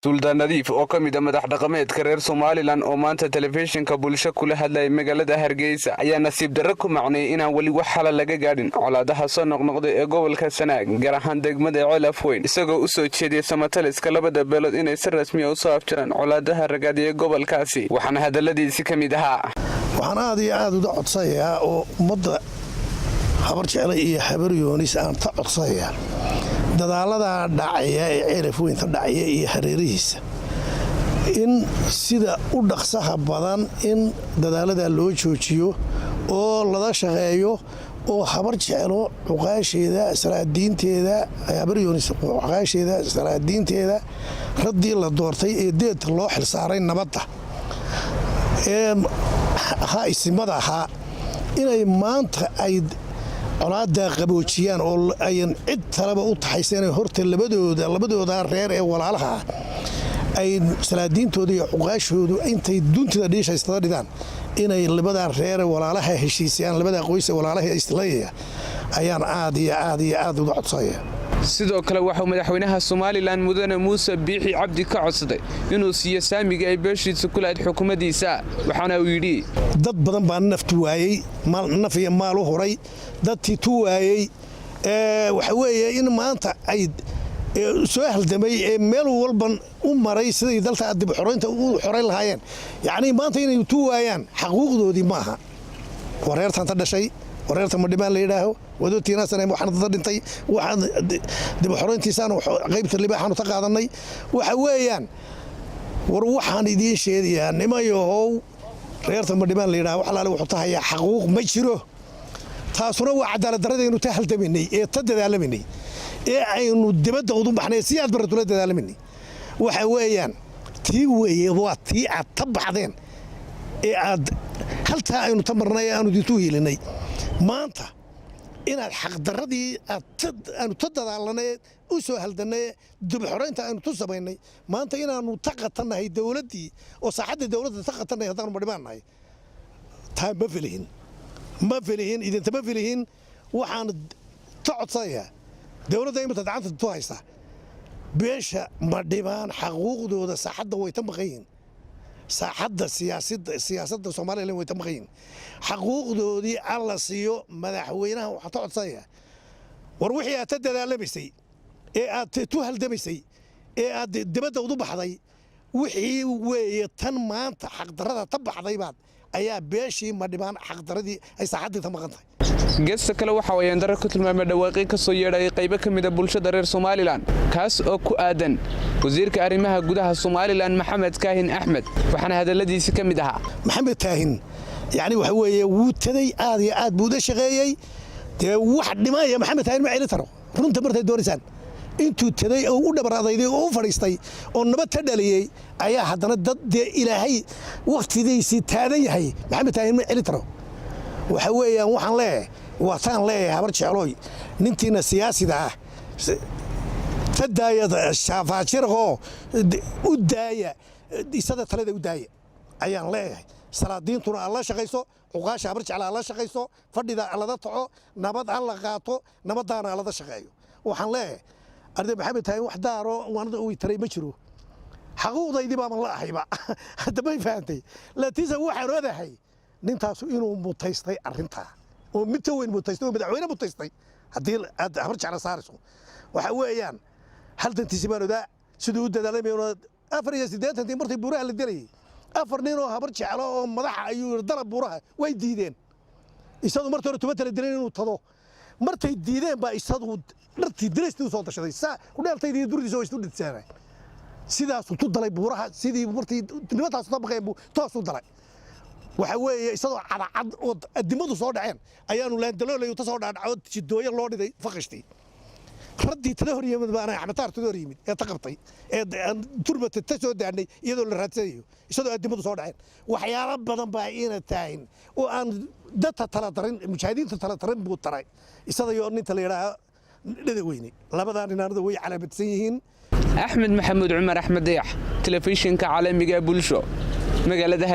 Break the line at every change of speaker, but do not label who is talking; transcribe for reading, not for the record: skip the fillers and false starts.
Suldaan Nadiif oo ka mid ah madax dhaqameedka reer Somaliland oo maanta telefishinka bulsho kula hadlay magaalada Hargeysa ayaa nasiib darro ku macnay inaan wali wax xal laga gaadhin colaadaha soo noqnoqday ee gobolka Sanaag gaar ahaan degmada Ceelaf Weyn isagoo u soo jeediyay Somataliska labada beelood inay si rasmi ah u soo afjaraan colaadaha ragaadiyay ee gobolkaasi waxaana hadaladiisi ka mid ahaa
waxaan aad iyo aad u codsanayaa oo ummadda habar jecel iyo habar yoonis aan ta codsanayaa dadaalada dhacaya ee Ceelaf Weyn ta dhacaya iyo hareerihiisa in sida u dhaqsaha badan in dadaalada loo joojiyo oo lada shaqeeyo oo habar jecel cuqaasheeda salaadiinteeda habar yoonis cuqaasheeda salaadiinteeda radii la doortay ee deed loo xil saaray nabadda ha isimada ha inay maanta ay colaada qaboojiyaan oo ayan cid talaba u taxaysan horta labadooda reer ee walaalaha ay salaadiintooda iyo cuqaashoodu intay duntida dhiishaystada dhidaan inay labada reer ee walaalaha heshiisiyaan labada qoys ee walaalaha islaayaya ayaan aad iyo aad u codsanayaa
sidoo kale waxa madaxweynaha Somaliland mudane Muuse Biixi Cabdi ka codsaday inuu siiyo saamiga ay beeshiisa kula xukuumaddiisa waxaana uu yiri
dad badan baa naftu waayay naf iyo maal u horay dadkii tu waayay waxa weeye in maanta ay soo haldamay meel walban u maray sidii dalka dib xoreynta u xoreyn lahaayeen yaani maanta inay tu waayaan xuquuqdoodii maaha wareertan ta dhashay wareerta ma dhibaan la yiraaho wadootiina sanay waxaan dad dhintay waxaan dib xoreyntiisaan qaybta libaaxan ta qaadanay waxa weeyaan war waxaan idin sheegayaa nimayow reerta ma dhibaan la yiraaho wax la wuxuu tahay xuquuq ma jiro taasuna waa cadaalad darrada inuu ta haldaminay ee ta dadaalaminay ee aynu dibadda u baxnay si aad baratula dadaalaminay waxa weeyaan tii weeye waa tii aad ta baxdeen ee aad halta aynu tamarnay aanu diitu helinay maanta inaad xaq darradii aanu ta dadaalanay u soo haldanay dib xoreynta aanu tu sameynay maanta inaanu ta qatanahay dawladdii oo saaxadda dawladda ta qatanay hadaan ma dhimaanahay taa ma filihin idin tama filihin waxaan ta codsanayaa dawladda imta gacanta tu haysta beesha ma dhibaan xuquuqdooda saaxadda way ta maqayn saaxadda siyaasadda Soomaaliland way ta maqayn xuquuqdoodii alla siiyo madaxweynaha waxa ta codsanayaa war wixii aad dadaalamisay ee aad tu haldamisay ee aad dibadda u baxday wixii weeye tan maanta xaq darrada ta baxday baad ayaa beeshii ma dhibaan xaq darradii ay saaxadda ta maqantahay
geesta kale waxa weeyaan darar ku tilmaamay dhawaaqii ka soo yeedhay qaybo ka mid ah bulshada reer Somaliland kaas oo ku aadan wasiirka arrimaha gudaha Somaliland Maxamed Kaahin Axmed waxaana hadaladiisi ka mid ahaa
Maxamed Kaahin yani waxa weeye wuu taday aad iyo aad buu shaqeeyay wax dhimaya Maxamed Kaahin ma celin taro runta martay doorisaan intuu taday oo u dhabaraaday oo u fariistay oo nabad ta dhaliyay ayaa haddana dad ilaahay waqtigiisii taadan yahay Maxamed Kaahin ma celin taro waxa weeyaan waxaan leeyahay waataan leeyahay habar jeclooy nintiina siyaasida ah tadaayada shaafaajirqo u daaya isada talada u daaya ayaan leeyahay salaadiintuna alla shaqayso cuqaasha habar jecel alla shaqayso fadhida alla taco nabad alla qaato nabadana alla shaqeeyo waxaan leeyahay arday Maxamed Kaahin wax daaro waanada uu taray ma jiro xuquuqdaydii baa la ahayba hadda ma fahamtay laatiisa waxa roodahay nintaasu inuu mutaystay arinta oo mid weyn mutaystay oo madaxweyne mutaystay hadii aad habar jecel saarayso waxa weeyaan hal dantiisi baanooda sidoo dadaalamay 480 martii buuraha la dilay afar nin oo habar jecel oo madaxa ayuu dalab buuraha way diideen isadu martii hore tuma tala dileen inuu tado martay diideen baa isadu dhartii dileystii soo tashaday saa ku dheeltaydii durdiisa oo isu dhidsaanay sidaas uu dalay buuraha sidii martii nimadaas soo baqay buu toos u dalay waxa weeye isagoo cadcad oo adimadu soo dhaceen ayaanu laandaloolayo ta soo dhaadhaco jidooyo loo dhiday faqashtii radii tada hor yimid baana Axmed Taar tada hor yimid ee taqabtay ee turbata ta soo daanay iyadoo la raadsanayo isagoo adimadu soo dhaceen waxyaalo badan baa ina taahin oo aan dadka tala darin mujaahidiinta tala darin buu taray isagoo ninta la yiraahdo dhada weyne labadan inaanada way calaamadsan yihiin
Axmed Maxamuud Cumar Axmed Dayax telefishinka caalamiga bulsho magaalada